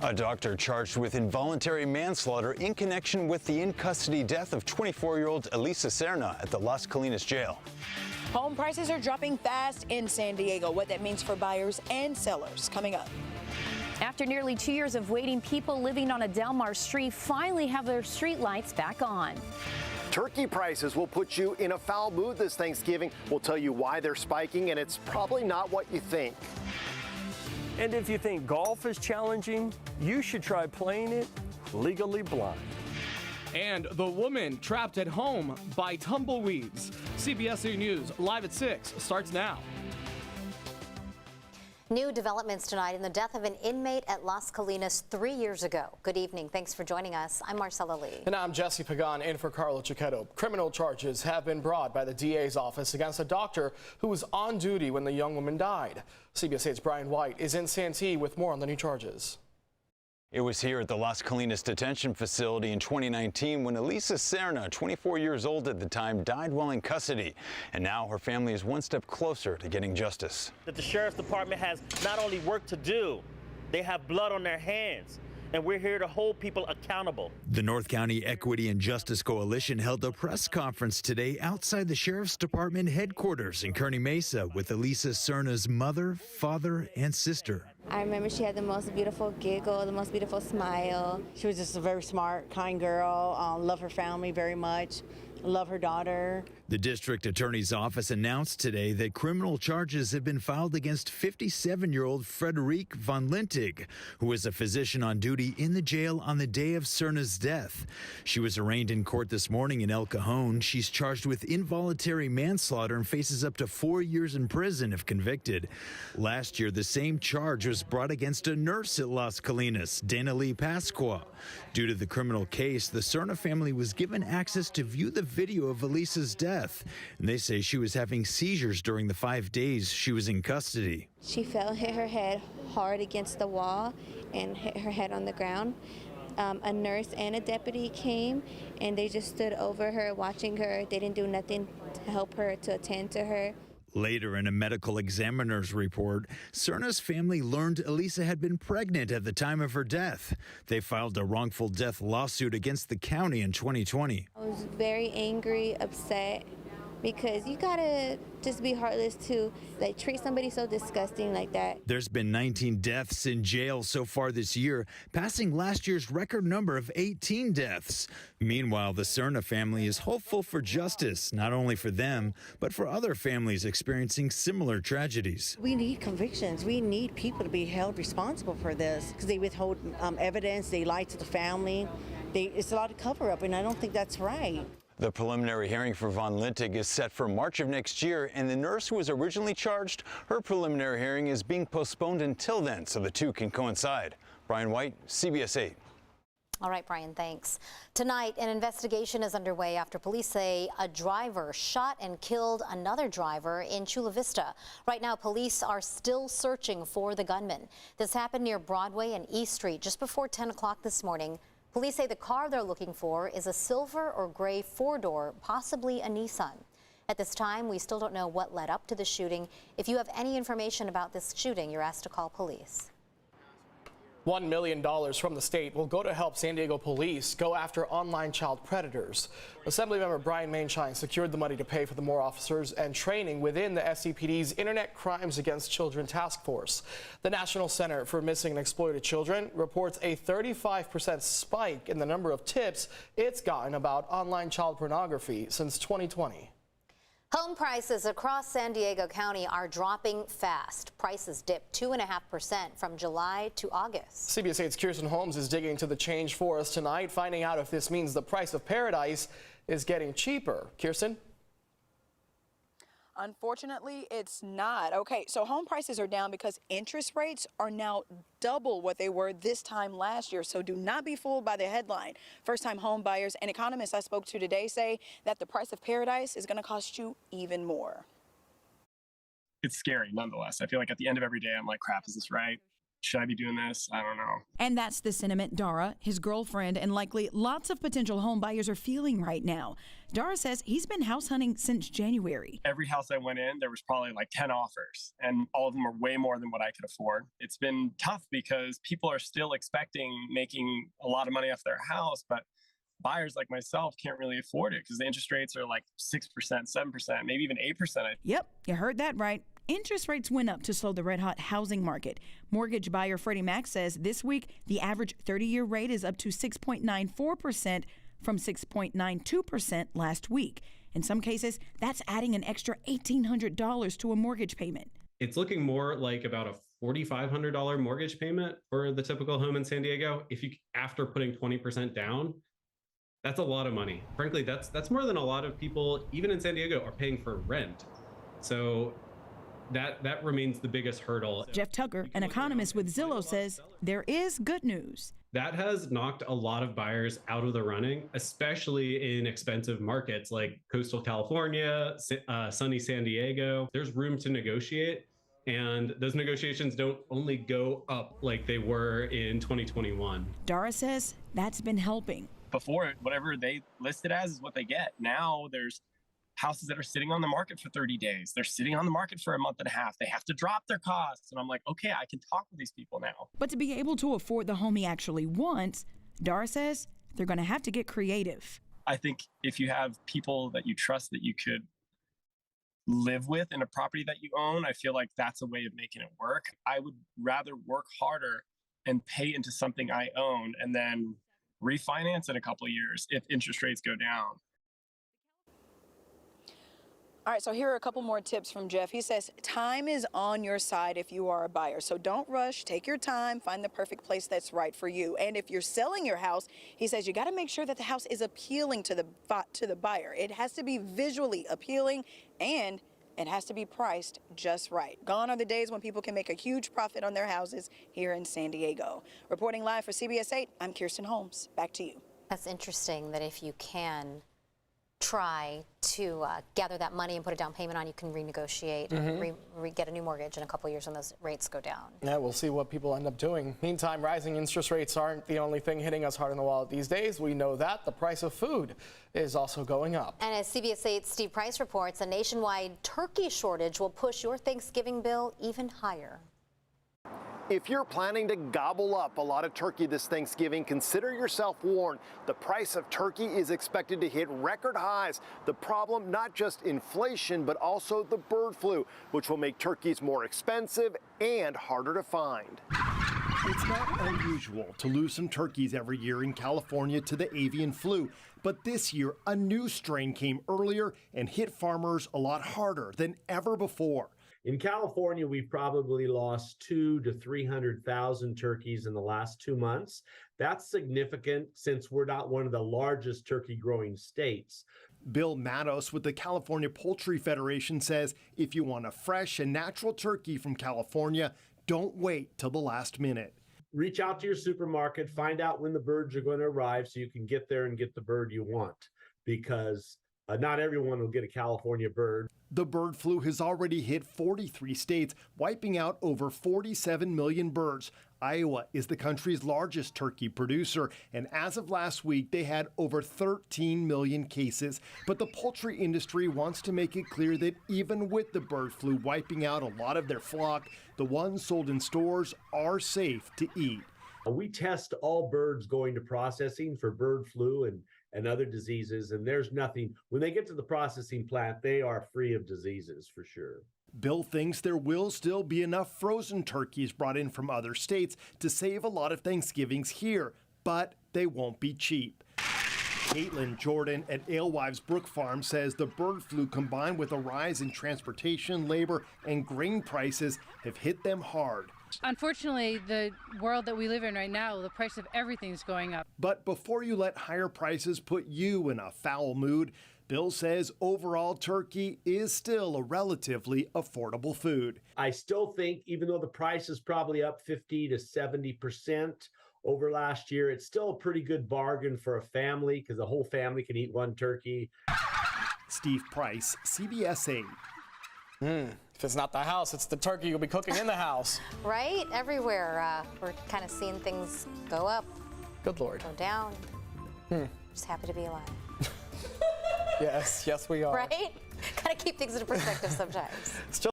A doctor charged with involuntary manslaughter in connection with the in-custody death of 24-year-old Elisa Cerna at the Las Colinas jail. Home prices are dropping fast in San Diego. What that means for buyers and sellers coming up. After nearly 2 years of waiting, people living on a Del Mar street finally have their street lights back on. Turkey prices will put you in a foul mood this Thanksgiving. We'll tell you why they're spiking, and it's probably not what you think. And if you think golf is challenging, you should try playing it legally blind. And the woman trapped at home by tumbleweeds. CBS 8 News, live at 6, starts now. New developments tonight in the death of an inmate at Las Colinas 3 years ago. Good evening. Thanks for joining us. I'm Marcella Lee. And I'm Jesse Pagan in for Carlo Cicchetto. Criminal charges have been brought by the DA's office against a doctor who was on duty when the young woman died. CBS 8's Brian White is in Santee with more on the new charges. It was here at the Las Colinas detention facility in 2019 when Elisa Cerna, 24 years old at the time, died while in custody. And now her family is one step closer to getting justice. That the sheriff's department has not only work to do, they have blood on their hands. And we're here to hold people accountable. The North County Equity and Justice Coalition held a press conference today outside the Sheriff's Department headquarters in Kearney Mesa with Elisa Cerna's mother, father, and sister. I remember she had the most beautiful giggle, the most beautiful smile. She was just a very smart, kind girl, love her family very much, love her daughter. The district attorney's office announced today that criminal charges have been filed against 57-year-old Frederique von Lintig, who was a physician on duty in the jail on the day of Cerna's death. She was arraigned in court this morning in El Cajon. She's charged with involuntary manslaughter and faces up to 4 years in prison if convicted. Last year, the same charge was brought against a nurse at Las Colinas, Dana Lee Pasqua. Due to the criminal case, the Cerna family was given access to view the video of Elisa's death, and they say she was having seizures during the 5 days she was in custody. She fell, hit her head hard against the wall and hit her head on the ground. A nurse and a deputy came and they just stood over her watching her. They didn't do nothing to help her, to attend to her. Later in a medical examiner's report, Cerna's family learned Elisa had been pregnant at the time of her death. They filed a wrongful death lawsuit against the county in 2020. I was very angry, upset, because you gotta just be heartless to treat somebody so disgusting like that. There's been 19 deaths in jail so far this year, passing last year's record number of 18 deaths. Meanwhile, the Cerna family is hopeful for justice, not only for them, but for other families experiencing similar tragedies. We need convictions. We need people to be held responsible for this because they withhold evidence, they lie to the family. It's a lot of cover-up, and I don't think that's right. The preliminary hearing for von Lintig is set for March of next year, and the nurse who was originally charged, her preliminary hearing is being postponed until then, so the two can coincide. Brian White, CBS 8. All right, Brian, thanks. Tonight, an investigation is underway after police say a driver shot and killed another driver in Chula Vista. Right now, police are still searching for the gunman. This happened near Broadway and East Street just before 10 o'clock this morning. Police say the car they're looking for is a silver or gray four-door, possibly a Nissan. At this time, we still don't know what led up to the shooting. If you have any information about this shooting, you're asked to call police. $1 million from the state will go to help San Diego police go after online child predators. Assemblymember Brian Mainshine secured the money to pay for the more officers and training within the SCPD's Internet Crimes Against Children Task Force. The National Center for Missing and Exploited Children reports a 35% spike in the number of tips it's gotten about online child pornography since 2020. Home prices across San Diego County are dropping fast. Prices dipped 2.5% from July to August. CBS 8's Kirsten Holmes is digging into the change for us tonight, finding out if this means the price of paradise is getting cheaper. Kirsten? Unfortunately, it's not. Okay, so home prices are down because interest rates are now double what they were this time last year. So do not be fooled by the headline. First-time home buyers and economists I spoke to today say that the price of paradise is going to cost you even more. It's scary nonetheless. I feel like at the end of every day, I'm like, crap, is this right? should I be doing this? I don't know. And that's the sentiment Dara, his girlfriend, and likely lots of potential home buyers are feeling right now. Dara says he's been house hunting since January. Every house I went in, there was probably like 10 offers, and all of them were way more than what I could afford. It's been tough because people are still expecting making a lot of money off their house, but buyers like myself can't really afford it because the interest rates are like 6%, 7%, maybe even 8%. Yep, you heard that right. Interest rates went up to slow the red-hot housing market. Mortgage buyer Freddie Mac says this week the average 30-year rate is up to 6.94% from 6.92% last week. In some cases, that's adding an extra $1,800 to a mortgage payment. It's looking more like about a $4,500 mortgage payment for the typical home in San Diego. If you, after putting 20% down, that's a lot of money. Frankly, that's more than a lot of people, even in San Diego, are paying for rent. So that remains the biggest hurdle. Jeff Tucker, an economist with Zillow, says there is good news. That has knocked a lot of buyers out of the running, especially in expensive markets like coastal California, sunny San Diego. There's room to negotiate, and those negotiations don't only go up like they were in 2021. Dara says that's been helping. Before, whatever they listed as is what they get. Now there's houses that are sitting on the market for 30 days. They're sitting on the market for a month and a half. They have to drop their costs. And I'm like, okay, I can talk with these people now. But to be able to afford the home he actually wants, Dara says they're going to have to get creative. I think if you have people that you trust that you could live with in a property that you own, I feel like that's a way of making it work. I would rather work harder and pay into something I own and then refinance in a couple of years if interest rates go down. All right, so here are a couple more tips from Jeff. He says time is on your side if you are a buyer. So don't rush, take your time, find the perfect place that's right for you. And if you're selling your house, he says you got to make sure that the house is appealing to the buyer. It has to be visually appealing and it has to be priced just right. Gone are the days when people can make a huge profit on their houses here in San Diego. Reporting live for CBS 8, I'm Kirsten Holmes. Back to you. That's interesting that if you can try to gather that money and put a down payment on, you can renegotiate and get a new mortgage in a couple of years when those rates go down. Yeah, we'll see what people end up doing. Meantime, rising interest rates aren't the only thing hitting us hard in the wallet these days. We know that. The price of food is also going up. And as CBS 8's Steve Price reports, a nationwide turkey shortage will push your Thanksgiving bill even higher. If you're planning to gobble up a lot of turkey this Thanksgiving, consider yourself warned. The price of turkey is expected to hit record highs. The problem, not just inflation, but also the bird flu, which will make turkeys more expensive and harder to find. It's not unusual to lose some turkeys every year in California to the avian flu. But this year, a new strain came earlier and hit farmers a lot harder than ever before. In California, we've probably lost 200,000 to 300,000 turkeys in the last 2 months. That's significant since we're not one of the largest turkey growing states. Bill Matos with the California Poultry Federation says if you want a fresh and natural turkey from California, don't wait till the last minute. Reach out to your supermarket, find out when the birds are going to arrive so you can get there and get the bird you want, because not everyone will get a California bird. The bird flu has already hit 43 states, wiping out over 47 million birds. Iowa is the country's largest turkey producer, and as of last week, they had over 13 million cases. But the poultry industry wants to make it clear that even with the bird flu wiping out a lot of their flock, the ones sold in stores are safe to eat. We test all birds going to processing for bird flu and other diseases, and there's nothing. When they get to the processing plant, they are free of diseases for sure. Bill thinks there will still be enough frozen turkeys brought in from other states to save a lot of Thanksgivings here, but they won't be cheap. Caitlin Jordan at Alewives Brook Farm says the bird flu combined with a rise in transportation, labor, and grain prices have hit them hard. Unfortunately, the world that we live in right now, the price of everything is going up. But before you let higher prices put you in a foul mood, Bill says overall turkey is still a relatively affordable food. I still think even though the price is probably up 50 to 70% over last year, it's still a pretty good bargain for a family because the whole family can eat one turkey. Steve Price, CBS 8. If it's not the house, it's the turkey you'll be cooking in the house. Right? Everywhere, we're kind of seeing things go up, Good Lord. go down. Just happy to be alive. Yes, we are. Right? Kind of keep things into perspective sometimes. Still